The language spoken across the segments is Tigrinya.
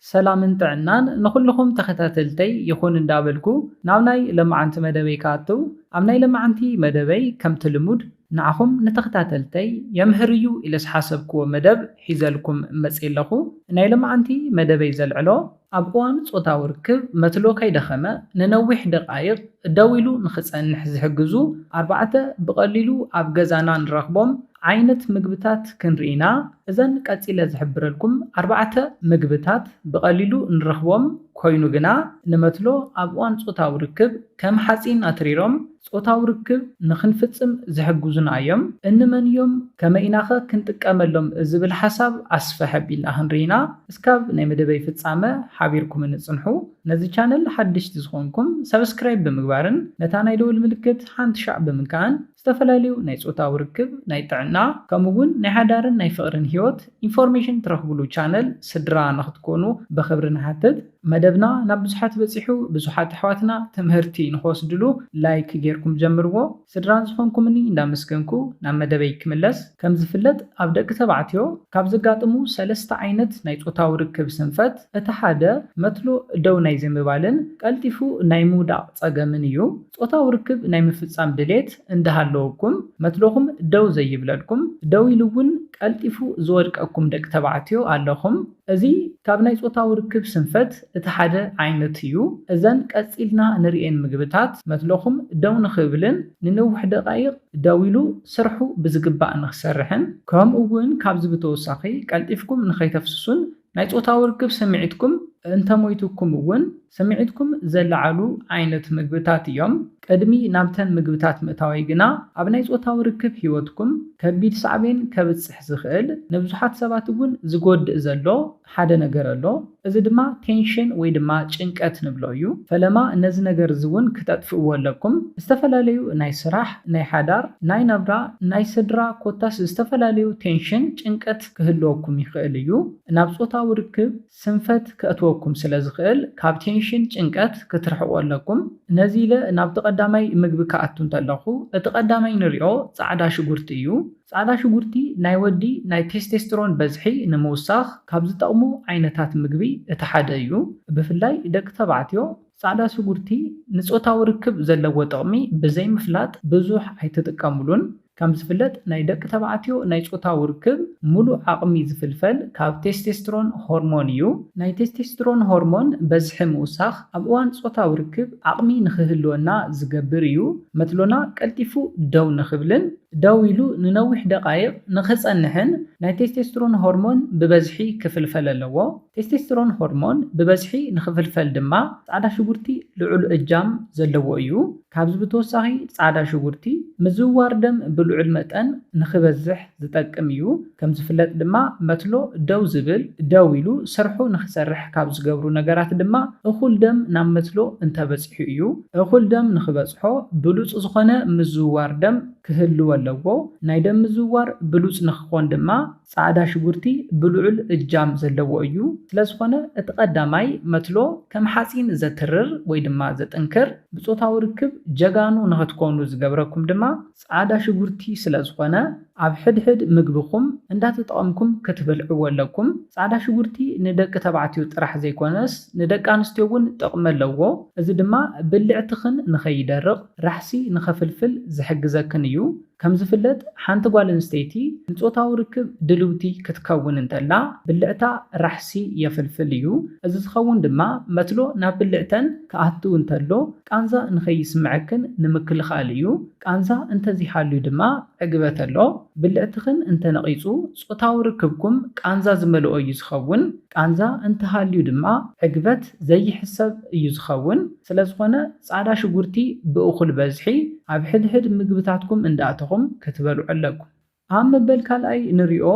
سلامن طعنان نخلهم تختاتلتي يخون اندابلكو ناوناي لما عنت مدبي كاتو امناي لما عنتي مدبي كم تلمود نعهم نتختاتلتي يمهريو إلى حسبكو مدب حيزلكم مسئلخو ناي لما عنتي مدبي زلعلو أبوان صوتا وركب متلو كيدخمة ننوح دقائق داويلو نخصن نحز حجزو 4 بقليلو أبجزانا نرخبهم عينت مجبتات كنرينا إذن كاتيلا زحبرلكم 4 مجبتات بقليلو نرخبهم كوينو جنا نمتلو أبوان صوتا وركب كم حسين أتريرهم صوتا وركب نخنفتم زحجزنا أيام إنمن يوم كما إناخا كنت كاملهم زبل حساب أسفح بيلا هنرينا اسكاب نمدبي فتسامة حابيركم نصنحو نزي channel حدش تزخونكم سبسكرايب بمقبارن نتانا يدو الملكت حانت شعب بمكان استفلاليو ناي صوتا وركب ناي تعنا كمون ناي حدارن ناي فقرن هيوت information ترخبلو channel سدرا نختكونو بخبرن حتد مدبنا نبزحات بصيحو بزحات حواتنا تمهرتي نخوصدلو لايك جيركم جمرو سدران زخونكم اني ندامسكنكو نام مدبي كملس كم زفلت ابدأ كتبعتيو كابزقاتمو 3 عينت ناي صوتا وركب سنفت اتحاده متلو دو ناي زمبالن قلتيفو ناي مودا صقمن يو صوتا وركب ناي مفصام دليت اندهالوكم متلوهم دو زي بلالكم دو يلون قلتيفو زورقكم دق تبعتيو ኣለኹም እዚ ካብ ናይ ጾታ ውርክብ ስንፈት እቲ ሓደ ዓይነት እዩ እዘን ቀፂልና ንሪኤን ምግብታት መትለኹም ደው ንኽብልን ንነዊሕ ደቃይቕ ደው ኢሉ ስርሑ ብዝግባእ ንኽሰርሕን ከምኡ እውን ካብዚ ብተወሳኺ ቀልጢፍኩም ንኸይተፍስሱን ናይ ጾታ ውርክብ ስምዒትኩም እንተሞይትኩም እውን سمعتكم زلعلو عينت مجبتات يوم قدمي نابتن مجبتات متاوي جنا أبناء صوتا وركب هيوتكم كبير صعبين كبتصح زخيل نبزحات سباتون زجود زلو حدا نجرلو إذا دما تنشن ويدما چنقت نبلويو فلما الناس نجر زون كتطفئوا لكم استفلاليو ناي سراح ناي حدار ناي نبرا ناي سدرا كوتاس استفلاليو تنشن چنقت كهلوكم يخيليو ناب صوتا وركب سنفت كأتوكم سلازخيل كابتن شن ጭንቀት ክትርሕቁ ኣለኩም ነዚለ ናብ ተቀዳማይ ምግቢ ከኣቱን ተለኹ እቲ ቀዳማይ ንሪኦ ጻዕዳ ሽጉርቲ እዩ ጻዕዳ ሽጉርቲ ናይ ወዲ ናይ ቴስቴስትሮን በዝሒ ንምውሳኽ ካብ ዝጠቕሙ ዓይነታት ምግቢ እቲ ሓደ እዩ ብፍላይ ደቂ ተባዕትዮ ጻዕዳ ሽጉርቲ ንጾታዊ ርክብ ዘለዎ ጥቕሚ ብዘይ ምፍላጥ ብዙሕ ኣይተጥቀሙሉን كم زفلت نايدك تبعتيو نايشوتا وركب ملو عقمي زفلفل كاب تستوستيرون هرمونيو ناي تستوستيرون هرمون بزح موسخ أبوان صوتا وركب عقمي نخهلونا زجبريو مثلنا كالتفو دو نخبلن داويلو ننوح دقائق نخص أنهن ناي تستوستيرون هرمون ببزحي كفلفل اللو تستوستيرون هرمون ببزحي نخفلفل دما سعدا شغورتي لعل إجام زلوويو كابز بتوساهي سعدا شغورتي مزوار دم بلعل متن نخبزح زتقميو كم زفلت دما متلو دو زبل داويلو سرحو نخسرح كابز قبرو نقرات دما اخول دم نام متلو انت بزحيو اخول دم نخبزحو بلوص زخونه مزوار دم كهلو اللوو نايدم مزوار بلوص نخون دما سعدا شغورتي بلعل اجام زلوو ايو سلازخونه اتقداماي متلو كم حاسين زترر ويدما زتنكر بصوتاو ركب جغانو نختكونو زغبركم دما سعدا شغورتي سلازخونه ኣብ ሕድሕድ ምግብኹም እንዳተጠቀምኩም ክትበልዑ ኣለኩም ጻዕዳ ሽጉርቲ ንደቂ ተባዕትዮ ጥራሕ ዘይኮነስ ንደቂ ኣንስትዮ እውን ጥቕሚ ኣለዎ እዚ ድማ ብልዕትኽን ንኸይደርቕ ራሕሲ ንኸፍልፍል ዝሕግዘክን እዩ ከም ዝፍለጥ ሓንቲ ጓል ኣንስተይቲ ንጾታዊ ርክብ ድልውቲ ክትከውን እንተላ ብልዕታ ራሕሲ የፍልፍል እዩ እዚ ዝኸውን ድማ መትሎ ናብ ብልዕተን ክኣቱ እንተሎ ቃንዛ ንኸይስምዐክን ንምክልኻል እዩ ቃንዛ እንተዚሃልዩ ድማ ዕግበት ኣሎ ብልዕትኽን እንተነቂጹ ጾታዊ ርክብኩም ቃንዛ ዝመልኦ እዩ ዝኸውን ቃንዛ እንተሃልዩ ድማ ዕግበት ዘይሕሰብ እዩ ዝኸውን ስለዝኾነ ጻዕዳ ሽጉርቲ ብእኹል በዝሒ ኣብ ሕድሕድ ምግብታትኩም እንዳኣተኹም ክትበልዑ ኣለኩም ኣብ መበል ካልኣይ ንሪኦ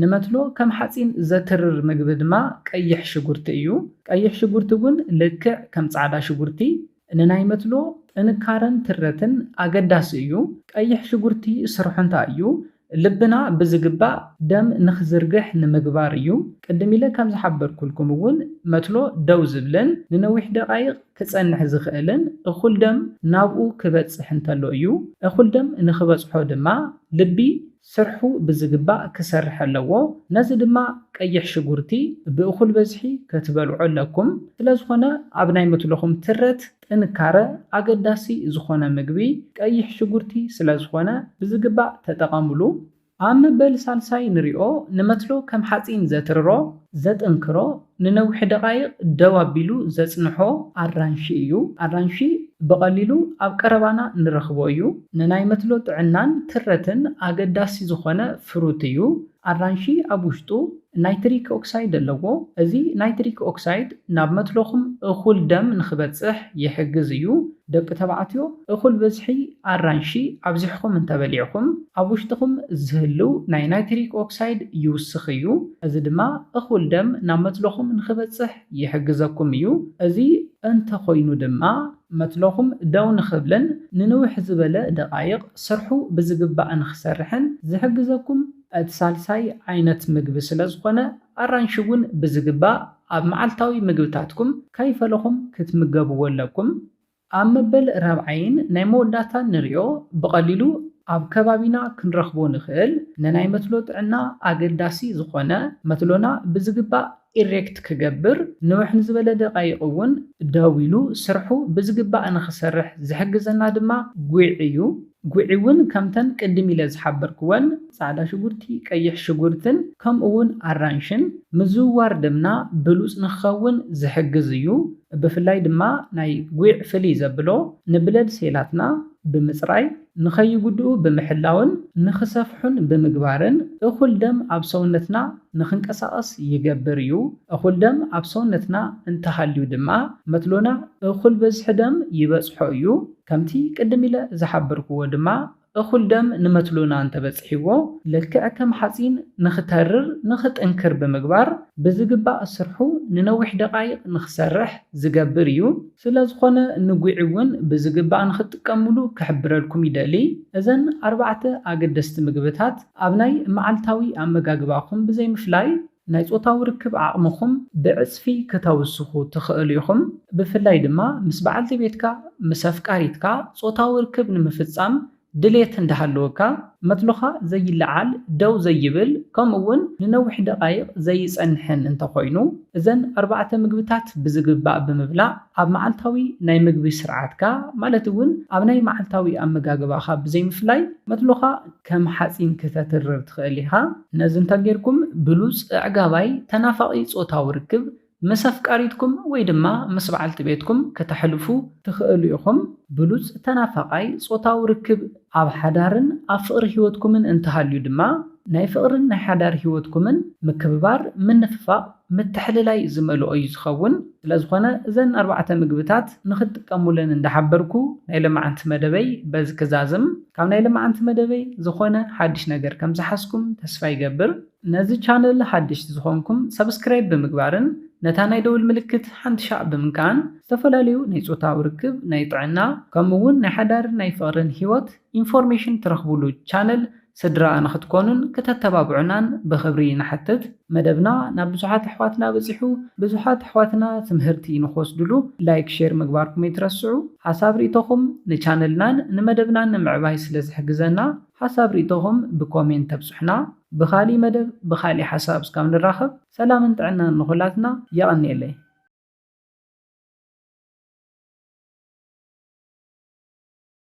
ንመትሎ ከም ሓፂን ዘትርር ምግቢ ድማ ቀይሕ ሽጉርቲ እዩ ቀይሕ ሽጉርቲ እውን ልክዕ ከም ጻዕዳ ሽጉርቲ ንናይ መትሎ ጥንካረን ትረትን ኣገዳሲ እዩ ቀይሕ ሽጉርቲ ስርሑ እንታይ እዩ ልብና ብዝግባእ ደም ንኽዝርግሕ ንምግባር እዩ ቅድም ኢለ ከም ዝሓበርኩልኩም እውን መትሎ ደው ዝብልን ንነዊሕ ደቃይቕ ክጸንሕ ዝኽእልን እኹል ደም ናብኡ ክበጽሕ እንተሎ እዩ እኹል ደም ንኽበጽሖ ድማ ልቢ ስርሑ ብዝግባእ ክሰርሕ ኣለዎ። ነዚ ድማ ቀይሕ ሽጉርቲ ብእኹል በዝሒ ክትበልዑ ኣለኩም። ስለዝኾነ ኣብ ናይ ምትለኹም ትረት ጥንካረ ኣገዳሲ ዝኾነ ምግቢ ቀይሕ ሽጉርቲ ስለዝኾነ ብዝግባእ ተጠቐምሉ። ኣብ መበል ሳልሳይ ንሪኦ ንመትሎ ከም ሓፂን ዘትርሮ ዘጥንክሮ ንነዊሕ ደቓይቕ ደው ኣቢሉ ዘጽንሖ ኣራንሺ እዩ። ኣራንሺ ብቐሊሉ ኣብ ቀረባና ንረኽቦ እዩ። ንናይ መትሎ ጥዕናን ትረትን ኣገዳሲ ዝኾነ ፍሩት እዩ። ኣራንሺ ኣብ ውሽጡ ናይትሪክ ኦክሳይድ ኣለዎ። እዚ ናይትሪክ ኦክሳይድ ናብ መትሎኹም እኹል ደም ንኽበጽሕ ይሕግዝ እዩ። ደቂ ተባዕትዮ እኹል በዝሒ ኣራንሺ ኣብዚሕኩም እንተበሊዕኩም ኣብ ውሽጥኩም ዝህልው ናይ ናይትሪክ ኦክሳይድ ይውስኽ እዩ። እዚ ድማ እኹል ደም ናብ መትሎኹም ንኽበጽሕ ይሕግዘኩም እዩ። እዚ እንተኾይኑ ድማ መትሎኹም ደው ንኽብልን ንንውሕ ዝበለ ደቓይቕ ስርሑ ብዝግባእ ንኽሰርሕን ዝሕግዘኩም እቲ ሳልሳይ ዓይነት ምግቢ ስለዝኾነ ኣራንሺ እውን ብዝግባእ ኣብ መዓልታዊ ምግብታትኩም ከይፈለኹም ክትምገብዎ ኣለኩም። ኣብ መበል ራብዓይን ናይ መወዳእታ ንሪኦ ብቐሊሉ ኣብ ከባቢና ክንረኽቦ ንኽእል ንናይ መትሎ ጥዕና ኣገዳሲ ዝኾነ መትሎና ብዝግባእ ኢሬክት ክገብር ንውሕ ንዝበለ ደቓይቕ እውን ደው ኢሉ ስርሑ ብዝግባእ ንኽሰርሕ ዝሕግዘና ድማ ጉዕ እዩ። ጉዕ እውን ከምተን ቅድም ኢለ ዝሓበርክወን ጻዕዳ ሽጉርቲ፣ ቀይሕ ሽጉርትን ከምኡ እውን ኣራንሽን ምዝውዋር ደምና ብሉጽ ንኽኸውን ዝሕግዝ እዩ። ብፍላይ ድማ ናይ ጉዕ ፍልይ ዘብሎ ንብለድ ሴላትና ብምጽራይ ንኸይጉድኡ ብምሕላውን ንኽሰፍሑን ብምግባርን እኹል ደም ኣብ ሰውነትና ንኽንቀሳቐስ ይገብር እዩ። እኹል ደም ኣብ ሰውነትና እንተሃልዩ ድማ መትሎና እኹል በዝሒ ደም ይበጽሖ እዩ። ከምቲ ቅድም ኢለ ዝሓበርክዎ ድማ እኹል ደም ንመትሎና እንተበጽሒዎ ልክዕ ከም ሓፂን ንኽተርር ንኽጥንክር ብምግባር ብዝግባእ ስርሑ ንነዊሕ ደቓይቕ ንኽሰርሕ ዝገብር እዩ። ስለዝኾነ ንጉዕ እውን ብዝግባእ ንኽጥቀምሉ ክሕብረልኩም ይደሊ። እዘን 4 ኣገደስቲ ምግብታት ኣብ ናይ መዓልታዊ ኣመጋግባኹም ብዘይምፍላይ ናይ ጾታዊ ርክብ ዓቕምኹም ብዕጽፊ ክተውስኹ ትኽእሉ ኢኹም። ብፍላይ ድማ ምስ በዓልቲ ቤትካ ምስ ኣፍቃሪትካ ጾታዊ ርክብ ንምፍጻም ድሌት እንዳሃለወካ መትሎኻ ዘይለዓል ደው ዘይብል ከምኡውን ንነዊሕ ደቓይቕ ዘይጸንሕን እንተኾይኑ እዘን 4 ምግብታት ብዝግባእ ብምብላዕ ኣብ መዓልታዊ ናይ ምግቢ ስርዓትካ ማለት እውን ኣብ ናይ መዓልታዊ ኣመጋግባኻ ብዘይምፍላይ መትሎኻ ከም ሓፂን ክተትርር ትኽእል ኢኻ። ነዚ እንተጌርኩም ብሉጽ ኣዕጋባይ ተናፋቒ ጾታዊ ርክብ ምስ ኣፍቃሪትኩም ወይ ድማ ምስ በዓልቲ ቤትኩም ከተሕልፉ ትኽእሉ ኢኹም። ብሉጽ ተናፋቓይ ጾታዊ ርክብ ኣብ ሓዳርን ኣብ ፍቕሪ ህይወትኩምን እንተሃልዩ ድማ ናይ ፍቕርን ናይ ሓዳር ህይወትኩምን ምክብባር ምንፍፋቕ ምትሕልላይ ዝመልኦ እዩ ዝኸውን። ስለዝኾነ እዘን 4 ምግብታት ንኽትጥቀሙለን እንዳሓበርኩ ናይ ለማዓንቲ መደበይ በዚ ክዛዝም ካብ ናይ ለማዓንቲ መደበይ ዝኾነ ሓድሽ ነገር ከም ዝሓስኩም ተስፋ ይገብር። ነዚ ቻነል ሓድሽቲ ዝኾንኩም ሰብስክራይብ ብምግባርን ነታ ናይ ደውል ምልክት ሓንቲ ሻዕ ብምንካን ዝተፈላለዩ ናይ ጾታዊ ርክብ ናይ ጥዕና ከምኡውን ናይ ሓዳርን ናይ ፍቕርን ህይወት ኢንፎርሜሽን ትረኽብሉ ቻነል ስድራ ንኽትኮኑን ከተተባብዑናን ብኽብሪ ንሓትት። መደብና ናብ ብዙሓት ኣሕዋትና በፂሑ ብዙሓት ኣሕዋትና ትምህርቲ ንኽወስድሉ ላይክ ሼር ምግባርኩም ኣይትረስዑ። ሓሳብ ርእቶኹም ንቻነልናን ንመደብናን ንምዕባይ ስለ ዝሕግዘና ሓሳብ ርእቶኹም ብኮሜንት ተብጽሑና። ብኻሊ መደብ ብኻሊ ሓሳብ እስካብ ንራኸብ ሰላምን ጥዕናን ንኹላትና የቐኒየለይ።